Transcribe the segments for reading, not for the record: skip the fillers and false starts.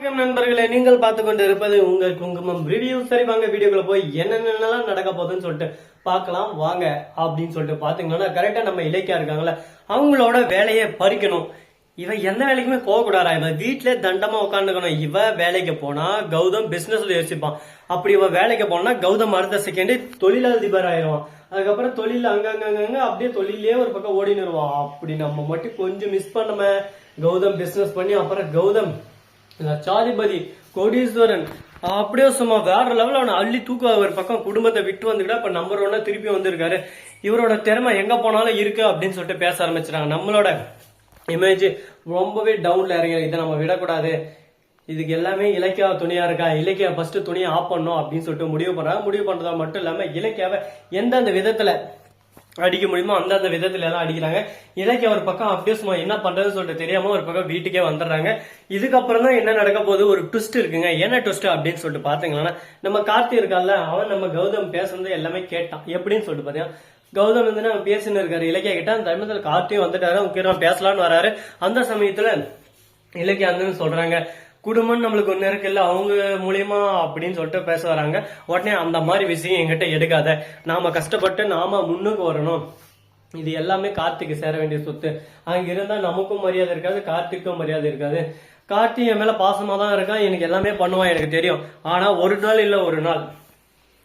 வணக்கம் நண்பர்களே, நீங்கள் பார்த்து கொண்டு இருப்பது உங்கள் குங்குமம் ரிவ்யூ. சரி வாங்க வீடியோக்குள்ள போய் என்னென்னலாம் நடக்க போகுதுன்னு சொல்லிட்டு பார்க்கலாம் வாங்க. அப்படின்னு சொல்லிட்டு பாத்தீங்கன்னா கரெக்டா நம்ம இலக்கியா இருக்காங்களா, அவங்களோட வேலையை பறிக்கணும். இவ எந்த வேலைக்குமே போக கூடாதா, இவ வீட்டுல தண்டமா உட்காந்துக்கணும். இவ வேலைக்கு போனா கௌதம் பிசினஸ்ல யோசிப்பான். அப்படி இவ வேலைக்கு போனா கௌதம் அடுத்த செகண்ட் தொழிலதிபர் ஆயிடுவான். அதுக்கப்புறம் தொழில் அங்கங்க அப்படியே தொழிலே ஒரு பக்கம் ஓடினுருவான். அப்படி நம்ம மட்டும் கொஞ்சம் மிஸ் பண்ணாம கௌதம் பிசினஸ் பண்ணி அப்புறம் கௌதம் லட்சாதிபதி கோடீஸ்வரன் அப்படியே சும்மா வேற லெவல் அவனை அள்ளி தூக்க ஒரு பக்கம் குடும்பத்தை விட்டு வந்துக்கிட்டா இப்ப நம்பர் 1 திருப்பி வந்திருக்காரு. இவரோட திறமை எங்க போனாலும் இருக்கு அப்படின்னு சொல்லிட்டு பேச ஆரம்பிச்சிட்டாங்க. நம்மளோட இமேஜ் ரொம்பவே டவுன்ல இறங்க, இதை நம்ம விடக்கூடாது. இதுக்கு எல்லாமே இலக்கியா துணியா இருக்கா, இலக்கியா ஃபர்ஸ்ட் துணியை ஆஃப் பண்ணும் அப்படின்னு சொல்லிட்டு முடிவு பண்றாங்க. முடிவு பண்றதா மட்டும் இல்லாம இலக்கியாவை எந்தெந்த விதத்துல அடிக்க முடியுமோ அந்தந்த விதத்துல எல்லாம் அடிக்கிறாங்க. இலக்கிய ஒரு பக்கம் அப்படியே சும்மா என்ன பண்றதுன்னு சொல்லிட்டு தெரியாம ஒரு பக்கம் வீட்டுக்கே வந்துடுறாங்க. இதுக்கப்புறம் தான் என்ன நடக்க போகுது, ஒரு ட்விஸ்ட் இருக்குங்க. என்ன ட்விஸ்ட் அப்படின்னு சொல்லிட்டு பாத்தீங்கன்னா, நம்ம கார்த்தி இருக்கான்ல, அவன் நம்ம கௌதம் பேசுறது எல்லாமே கேட்டான். எப்படின்னு சொல்லிட்டு பாத்தீங்கன்னா, கௌதம் வந்து அவன் பேசின்னு இருக்காரு இலக்கியா கிட்ட. அந்த சமயத்துல கார்த்தியும் வந்துட்டாரு, அவங்க பேசலான்னு வராரு. அந்த சமயத்துல இலக்கியா வந்து சொல்றாங்க, குடும்பம் நம்மளுக்கு ஒண்ணு இருக்குல்ல, அவங்க மூலியமா அப்படின்னு சொல்லிட்டு பேச வராங்க. உடனே அந்த மாதிரி விஷயம் என்கிட்ட எடுக்காத, நாம கஷ்டப்பட்டு நாம முன்னுக்கு வரணும், இது எல்லாமே கார்த்திக்கு சேர வேண்டிய சொத்து. அங்க இருந்தா நமக்கும் மரியாதை இருக்காது, கார்த்திக்கும் மரியாதை இருக்காது. கார்த்திக் என் மேல பாசமா தான் இருக்கான், எனக்கு எல்லாமே பண்ணுவான், எனக்கு தெரியும். ஆனா ஒரு நாள் இல்ல ஒரு நாள்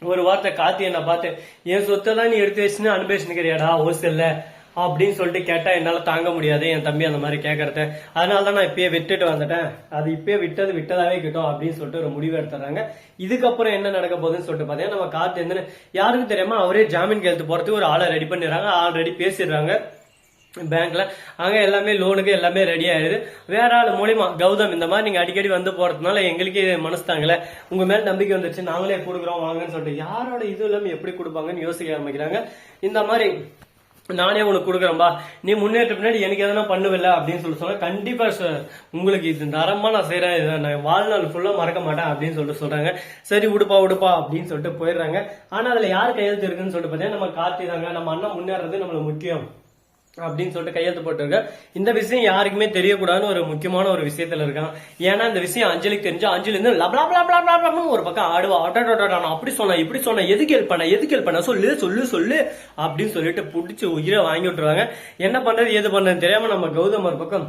ஒரு வார்த்தை கார்த்தி என்ன பார்த்து, என் சொத்தை தான் நீ எடுத்து வச்சுன்னு அனுபவிச்சுக்கிறியாடா ஹோஸ்டல்ல அப்படின்னு சொல்லிட்டு கேட்டா என்னால தாங்க முடியாது, என் தம்பி அந்த மாதிரி கேட்கறத. அதனாலதான் நான் இப்பயே விட்டுட்டு வந்துட்டேன், அது இப்பயே விட்டதாவே கிட்டும் அப்படின்னு சொல்லிட்டு ஒரு முடிவு எடுத்துறாங்க. இதுக்கப்புறம் என்ன நடக்க போகுதுன்னு சொல்லிட்டு பாத்தீங்கன்னா, நம்ம கார்த்தி வந்து யாருக்கும் தெரியாம அவரே ஜாமீன் கையெழுத்து போறதுக்கு ஒரு ஆளை ரெடி பண்ணிடுறாங்க. ஆல்ரெடி பேசிடுறாங்க பேங்க்ல. அங்க எல்லாமே லோனுக்கு எல்லாமே ரெடி ஆயிடுது. வேற ஆள் மூலியமா கௌதம் இந்த மாதிரி நீங்க அடிக்கடி வந்து போறதுனால எங்களுக்கே மனசு தாங்கல, உங்க மேல நம்பிக்கை வந்துச்சு, நாங்களே கொடுக்குறோம் வாங்கன்னு சொல்லிட்டு யாரோட இது இல்லாம எப்படி கொடுப்பாங்கன்னு யோசிக்க ஆரம்பிக்கிறாங்க. இந்த மாதிரி நானே உனக்கு கொடுக்குறேன்பா, நீ முன்னேற்ற பின்னாடி எனக்கு எதனா பண்ணுவில்ல அப்படின்னு சொல்லி சொன்னா, கண்டிப்பா உங்களுக்கு இது தரமா நான் செய்யறேன், நான் வாழ்நாள் ஃபுல்லா மறக்க மாட்டேன் அப்படின்னு சொல்லிட்டு சொல்றாங்க. சரி உடுப்பா அப்படின்னு சொல்லிட்டு போயிடுறாங்க. ஆனா அதுல யார் கையெழுத்து இருக்குன்னு சொல்லிட்டு பாத்தீங்கன்னா, நம்ம கார்த்தி தாங்க. நம்ம அண்ணன் முன்னேறது நம்மளுக்கு முக்கியம் அப்படின்னு சொல்லிட்டு கையெழுத்து போட்டிருக்க. இந்த விஷயம் யாருக்குமே தெரியக்கூடாதுன்னு ஒரு முக்கியமான ஒரு விஷயத்துல இருக்கான். ஏன்னா இந்த விஷயம் அஞ்சலிக்கு தெரிஞ்சா அஞ்சலி இருந்து ஒரு பக்கம் ஆடுவா. நான் அப்படி சொன்னேன் இப்படி சொன்னேன், எதுக்கு ஹெல்ப் பண்ண சொல்லு அப்படின்னு சொல்லிட்டு புடிச்சு உயிரை வாங்கி விட்டுருவாங்க. என்ன பண்றது ஏது பண்றது தெரியாம நம்ம கௌதம் ஒரு பக்கம்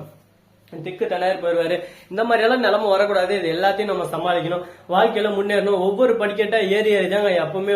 திக்கு தனியார் போயிருவாரு. இந்த மாதிரி எல்லாம் நிலைமை வரக்கூடாது, இது எல்லாத்தையும் நம்ம சமாளிக்கணும், வாழ்க்கையில முன்னேறணும். ஒவ்வொரு படிக்கட்டா ஏறி தாங்க எப்பவுமே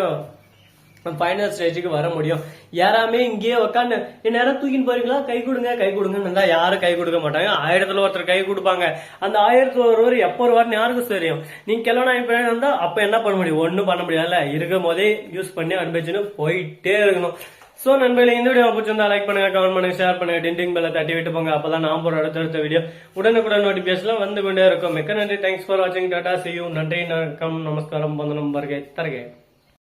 ஃபைனல் ஸ்டேஜுக்கு வர முடியும். யாராமே இங்கேயே உட்காந்து நேரம் தூக்கின்னு போறீங்களா, கை கொடுங்க யாரும் கை கொடுக்க மாட்டாங்க. 1000த்துல ஒருத்தர் கை கொடுப்பாங்க. அந்த 1000த்துல ஒருவர் எப்போ வருவார்னு யாருக்கும் தெரியும். நீங்க கிளம்பா இருந்தா அப்ப என்ன பண்ண முடியும், ஒன்னும் பண்ண முடியாதுல்ல. இருக்கும் போதே யூஸ் பண்ணி அனுப்பிச்சுன்னு போயிட்டே இருக்கணும். சோ நண்பர்களே, இந்த வீடியோ பிடிச்சிருந்தா லைக் பண்ணுங்க, கமெண்ட் பண்ணுங்க, ஷேர் பண்ணுங்க, டிண்டிங் பெல்ல தட்டி விட்டு போங்க. அப்பதான் நான் போற அடுத்த வீடியோ உடனுக்குடன் நோட்டிபிகேஷன் வந்து கொண்டே இருக்கும். மிக்க நன்றி, தேங்க்ஸ் ஃபார் வாட்சிங், டாடா, see you, நன்றி, நமஸ்காரம், வந்தனம், வருகை தருகை.